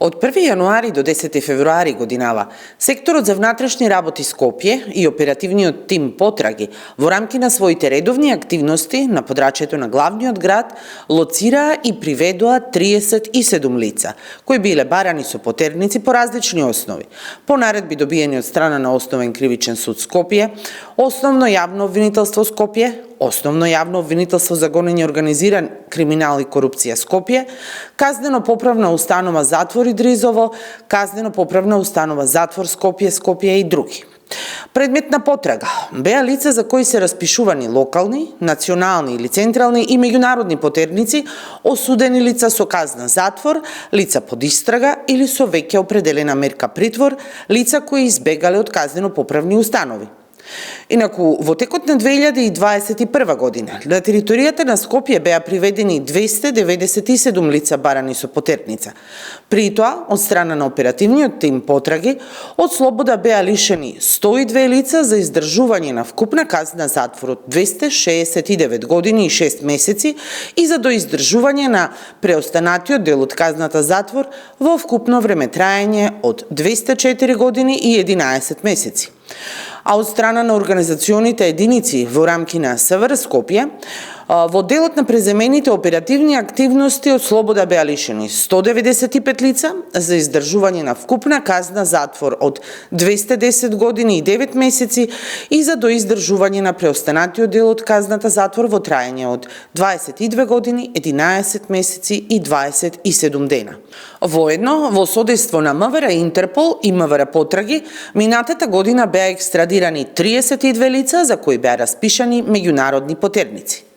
Од 1 јануари до 10 февруари годинава, секторот за внатрешни работи Скопје и оперативниот тим потраги во рамки на своите редовни активности на подрачјето на главниот град лоцираа и приведоа 37 лица, кои биле барани со потерници по различни основи. По наредби добиени од страна на Основен кривичен суд Скопје, Основно јавно обвинителство Скопје, Основно јавно обвинителство за гонење организиран криминал и корупција Скопје, Казнено-поправна установа Затвор Идризово, Казнено-поправна установа Затвор Скопје и други. Предмет на потрага беа лица за кои се распишувани локални, национални или централни и меѓународни потерници, осудени лица со казна затвор, лица под истрага или со веќе определена мерка притвор, лица кои избегале од казнено-поправни установи. Инаку, во текот на 2021 година, на територијата на Скопје беа приведени 297 лица барани со потерница. При тоа, од страна на оперативниот тим потраги, од слобода беа лишени 102 лица за издржување на вкупна казна затвор од 269 години и 6 месеци и за доиздржување на преостанатиот дел од казната затвор во вкупно времетраење од 204 години и 11 месеци. А од страна на организационите единици во рамки на СВР Скопје, во делот на преземените оперативни активности од слобода беа лишени 195 лица за издржување на вкупна казна затвор од 210 години и 9 месеци и за доиздржување на преостанатиот дел од казната затвор во траење од 22 години, 11 месеци и 27 дена. Воедно, во содејство на МВР Интерпол и МВР Потраги, минатата година беа екстрадирани 32 лица за кои беа распишани меѓународни потерници.